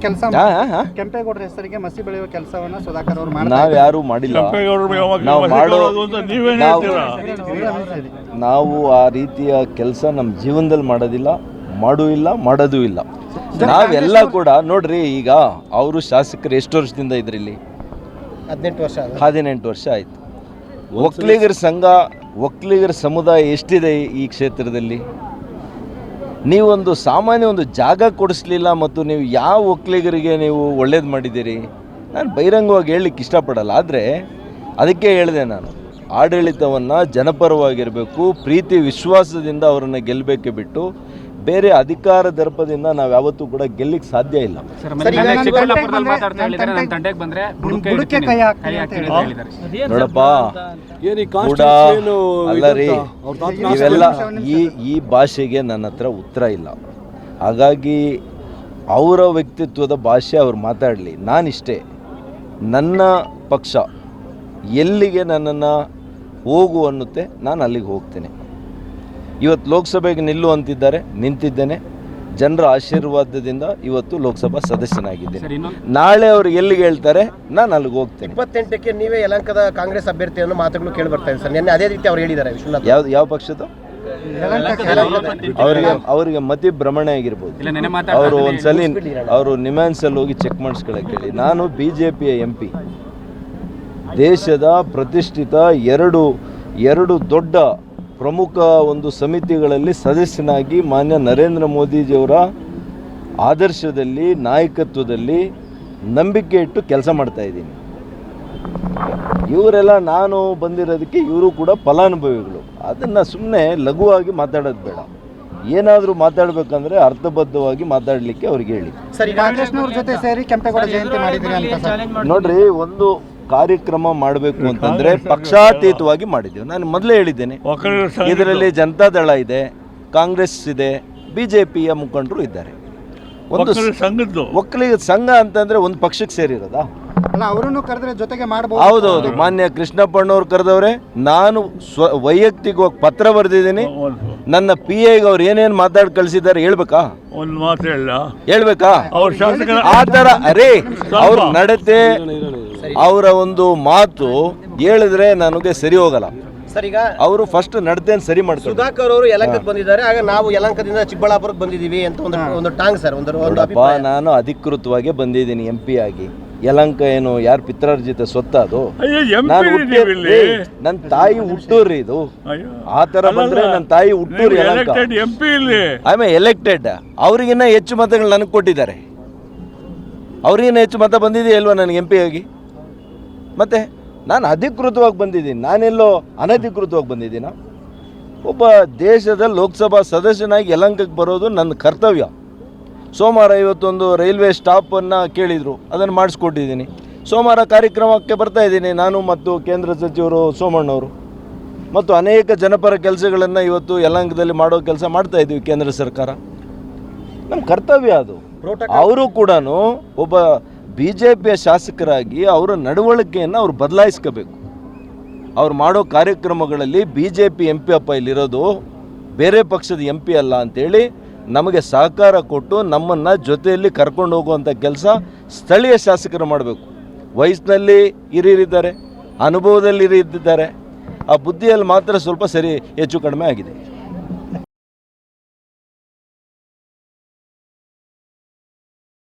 ಕೆಲಸ ಕೆಂಪೇಗೌಡರ ಹೆಸರಿಗೆ ಮಸಿ ಬೆಳೆಯುವ ಕೆಲಸವನ್ನ ಸುಧಾಕರ್ ಅವರು ನಾವು ಯಾರು ಮಾಡಿಲ್ಲ. ನಾವು ಆ ರೀತಿಯ ಕೆಲಸ ನಮ್ಮ ಜೀವನದಲ್ಲಿ ಮಾಡೋದಿಲ್ಲ, ಮಾಡೋದೂ ಇಲ್ಲ. ನಾವೆಲ್ಲ ಕೂಡ ನೋಡ್ರಿ, ಈಗ ಅವರು ಶಾಸಕರು ಎಷ್ಟು ವರ್ಷದಿಂದ ಇದ್ರಲ್ಲಿ? 18 ವರ್ಷ ಆಯ್ತು. ಒಕ್ಕಲಿಗರ ಸಂಘ, ಒಕ್ಕಲಿಗರ ಸಮುದಾಯ ಎಷ್ಟಿದೆ ಈ ಕ್ಷೇತ್ರದಲ್ಲಿ? ನೀವೊಂದು ಸಾಮಾನ್ಯ ಒಂದು ಜಾಗ ಕೊಡಿಸ್ಲಿಲ್ಲ, ಮತ್ತು ನೀವು ಯಾವ ಒಕ್ಕಲಿಗರಿಗೆ ನೀವು ಒಳ್ಳೇದು ಮಾಡಿದ್ದೀರಿ? ನಾನು ಬಹಿರಂಗವಾಗಿ ಹೇಳಲಿಕ್ಕೆ ಇಷ್ಟಪಡಲ್ಲ. ಆದರೆ ಅದಕ್ಕೆ ಹೇಳಿದೆ, ನಾನು ಆಡಳಿತವನ್ನು ಜನಪರವಾಗಿರಬೇಕು, ಪ್ರೀತಿ ವಿಶ್ವಾಸದಿಂದ ಅವರನ್ನು ಗೆಲ್ಲಬೇಕೆ ಬಿಟ್ಟು ಬೇರೆ ಅಧಿಕಾರ ದರ್ಪದಿಂದ ನಾವು ಯಾವತ್ತೂ ಕೂಡ ಗೆಲ್ಲಿಕ್ಕೆ ಸಾಧ್ಯ ಇಲ್ಲ. ನೋಡಪ್ಪ, ಕೂಡ ಅಲ್ಲ ರೀ, ಇವೆಲ್ಲ ಈ ಭಾಷೆಗೆ ನನ್ನ ಹತ್ರ ಉತ್ತರ ಇಲ್ಲ. ಹಾಗಾಗಿ ಅವರ ವ್ಯಕ್ತಿತ್ವದ ಭಾಷೆ ಅವ್ರು ಮಾತಾಡಲಿ. ನಾನಿಷ್ಟೇ, ನನ್ನ ಪಕ್ಷ ಎಲ್ಲಿಗೆ ನನ್ನನ್ನು ಹೋಗು ಅನ್ನುತ್ತೆ, ನಾನು ಅಲ್ಲಿಗೆ ಹೋಗ್ತೇನೆ. ಇವತ್ತು ಲೋಕಸಭೆಗೆ ನಿಲ್ಲು ಅಂತಿದ್ದಾರೆ, ನಿಂತಿದ್ದೇನೆ. ಜನರ ಆಶೀರ್ವಾದದಿಂದ ಇವತ್ತು ಲೋಕಸಭಾ ಸದಸ್ಯನಾಗಿದ್ದೇನೆ. ನಾಳೆ ಅವರು ಎಲ್ಲಿಗೆ ಹೇಳ್ತಾರೆ, ನಾನು ಅಲ್ಲಿಗೆ ಹೋಗ್ತೇನೆ. 28ಕ್ಕೆ ನೀವೇ ಯಲಹಂಕದ ಕಾಂಗ್ರೆಸ್ ಅಭ್ಯರ್ಥಿ ಅನ್ನೋ ಮಾತುಗಳು ಕೇಳಿ ಬರ್ತಾ ಇದೆ ಸರ್. ನಿನ್ನೆ ಅದೇ ರೀತಿ ಅವ್ರು ಹೇಳಿದ್ದಾರೆ. ವಿಶ್ವನಾಥ್ ಯಾವ ಪಕ್ಷದ? ಅವರಿಗೆ ಮತಿ ಭ್ರಮಣೆ ಆಗಿರ್ಬೋದು. ಅವರು ಒಂದ್ಸಲಿ ಅವರು ನಿಮ್ಯಾನ್ಸಲ್ಲಿ ಹೋಗಿ ಚೆಕ್ ಮಾಡಿಸ್ಕೊಳಕ್ಕೆ ಹೇಳಿ. ನಾನು BJPಯ MP, ದೇಶದ ಪ್ರತಿಷ್ಠಿತ ಎರಡು ದೊಡ್ಡ ಪ್ರಮುಖ ಒಂದು ಸಮಿತಿಗಳಲ್ಲಿ ಸದಸ್ಯನಾಗಿ ಮಾನ್ಯ ನರೇಂದ್ರ ಮೋದಿಜಿಯವರ ಆದರ್ಶದಲ್ಲಿ, ನಾಯಕತ್ವದಲ್ಲಿ ನಂಬಿಕೆ ಇಟ್ಟು ಕೆಲಸ ಮಾಡ್ತಾ ಇದ್ದೀನಿ. ಇವರೆಲ್ಲ ನಾನು ಬಂದಿರೋದಕ್ಕೆ ಇವರು ಕೂಡ ಫಲಾನುಭವಿಗಳು. ಅದನ್ನು ಸುಮ್ಮನೆ ಲಘುವಾಗಿ ಮಾತಾಡೋದು ಬೇಡ. ಏನಾದರೂ ಮಾತಾಡಬೇಕಂದ್ರೆ ಅರ್ಥಬದ್ಧವಾಗಿ ಮಾತಾಡಲಿಕ್ಕೆ ಅವ್ರಿಗೆ ಹೇಳಿ. ಕಾಂಗ್ರೆಸ್ನವ್ರ ಜೊತೆ ಸೇರಿ ಕೆಂಪೇಗೌಡ ಜಯಂತಿ ಮಾಡಿದ್ದೀರಿ ಅಂತ ನೋಡ್ರಿ, ಒಂದು ಕಾರ್ಯಕ್ರಮ ಮಾಡಬೇಕು ಅಂತಂದರೆ ಪಕ್ಷಾತೀತವಾಗಿ ಮಾಡಿದ್ದೇವೆ. ನಾನು ಮೊದಲೇ ಹೇಳಿದ್ದೇನೆ, ಇದರಲ್ಲಿ ಜನತಾದಳ ಇದೆ, ಕಾಂಗ್ರೆಸ್ ಇದೆ, BJPಯ ಮುಖಂಡರು ಇದ್ದಾರೆ. ಒಂದು ಒಕ್ಕಲಿಗ ಸಂಘ ಅಂತಂದರೆ ಒಂದು ಪಕ್ಷಕ್ಕೆ ಸೇರಿರೋದಾ? ಅವರನ್ನು ಕರೆದ್ರೆ ಜೊತೆಗೆ ಮಾಡಬಹುದು. ಹೌದೌದು, ಮಾನ್ಯ ಕೃಷ್ಣಪ್ಪಣ್ಣವ್ರು ಕರೆದವ್ರೆ. ನಾನು ವೈಯಕ್ತಿಕವಾಗಿ ಪತ್ರ ಬರೆದಿದ್ದೀನಿ. ನನ್ನ PAಗೆ ಅವ್ರು ಏನೇನು ಮಾತಾಡಿ ಕಳಿಸಿದ್ದಾರೆ ಹೇಳ್ಬೇಕಾ? ಹೇಳ್ಬೇಕಾ? ಆ ಥರ ಅರೇ ಅವ್ರ ನಡತೆ, ಅವರ ಒಂದು ಮಾತು ಹೇಳಿದ್ರೆ ನನಗೆ ಸರಿ ಹೋಗಲ್ಲ. ಸರ್, ಈಗ ಅವರು ಫಸ್ಟ್ ನಡತೆಯನ್ನು ಸರಿ ಮಾಡ್ತಾರೆ. ಸುಧಾಕರ್ ಅವರು ಯಲಹಂಕಕ್ಕೆ ಬಂದಿದ್ದಾರೆ, ಆಗ ನಾವು ಯಲಹಂಕದಿಂದ ಚಿಕ್ಕಬಳ್ಳಾಪುರಕ್ಕೆ ಬಂದಿದ್ದೀವಿ ಅಂತ ಒಂದು ಟಾಂಗ್ ಸರ್. ನಾನು ಅಧಿಕೃತವಾಗಿ ಬಂದಿದ್ದೀನಿ MP ಆಗಿ. ಯಲಹಂಕ ಏನು ಯಾರು ಪಿತ್ರಾರ್ಜಿತ ಸ್ವತ್ತ? ಅದು ನನ್ನ ತಾಯಿ ಹುಟ್ಟೂರ್ರಿ. ಇದು ಆ ತರ ಬಂದ್ರೆ ನನ್ನ ತಾಯಿ ಹುಟ್ಟೂರು ಯಲಹಂಕ. ಆಮೇಲೆ ಎಲೆಕ್ಟೆಡ್, ಅವ್ರಿಗಿನ್ನ ಹೆಚ್ಚು ಮತಗಳು ನನಗೆ ಕೊಟ್ಟಿದ್ದಾರೆ. ಅವ್ರಿಗಿನ್ನ ಹೆಚ್ಚು ಮತ ಬಂದಿದೆಯಲ್ವಾ ನನಗೆ MP ಆಗಿ? ಮತ್ತೆ ನಾನು ಅಧಿಕೃತವಾಗಿ ಬಂದಿದ್ದೀನಿ, ನಾನೆಲ್ಲೋ ಅನಧಿಕೃತವಾಗಿ ಬಂದಿದ್ದೀನ? ಒಬ್ಬ ದೇಶದ ಲೋಕಸಭಾ ಸದಸ್ಯನಾಗಿ ಯಲಹಂಕಕ್ಕೆ ಬರೋದು ನನ್ನ ಕರ್ತವ್ಯ. ಸೋಮವಾರ ಇವತ್ತೊಂದು ರೈಲ್ವೆ ಸ್ಟಾಪನ್ನು ಕೇಳಿದರು, ಅದನ್ನು ಮಾಡಿಸ್ಕೊಟ್ಟಿದ್ದೀನಿ. ಸೋಮವಾರ ಕಾರ್ಯಕ್ರಮಕ್ಕೆ ಬರ್ತಾ ಇದ್ದೀನಿ, ನಾನು ಮತ್ತು ಕೇಂದ್ರ ಸಚಿವರು ಸೋಮಣ್ಣವರು, ಮತ್ತು ಅನೇಕ ಜನಪರ ಕೆಲಸಗಳನ್ನು ಇವತ್ತು ಯಲಹಂಕದಲ್ಲಿ ಮಾಡೋ ಕೆಲಸ ಮಾಡ್ತಾ ಇದ್ದೀವಿ. ಕೇಂದ್ರ ಸರ್ಕಾರ ನಮ್ಮ ಕರ್ತವ್ಯ ಅದು. ಅವರು ಕೂಡ ಒಬ್ಬ BJPಯ ಶಾಸಕರಾಗಿ ಅವರ ನಡವಳಿಕೆಯನ್ನು ಅವ್ರು ಬದಲಾಯಿಸ್ಕೋಬೇಕು. ಅವ್ರು ಮಾಡೋ ಕಾರ್ಯಕ್ರಮಗಳಲ್ಲಿ BJP MP ಅಪ್ಪ ಇಲ್ಲಿರೋದು, ಬೇರೆ ಪಕ್ಷದ MP ಅಲ್ಲ ಅಂಥೇಳಿ ನಮಗೆ ಸಹಕಾರ ಕೊಟ್ಟು ನಮ್ಮನ್ನು ಜೊತೆಯಲ್ಲಿ ಕರ್ಕೊಂಡು ಹೋಗುವಂಥ ಕೆಲಸ ಸ್ಥಳೀಯ ಶಾಸಕರು ಮಾಡಬೇಕು. ವಯಸ್ಸಿನಲ್ಲಿ ಹಿರಿಯರಿದ್ದಾರೆ, ಅನುಭವದಲ್ಲಿ ಹಿರಿಯರಿದ್ದಾರೆ. ಆ ಬುದ್ಧಿಯಲ್ಲಿ ಮಾತ್ರ ಸ್ವಲ್ಪ ಹೆಚ್ಚು ಕಡಿಮೆ ಆಗಿದೆ.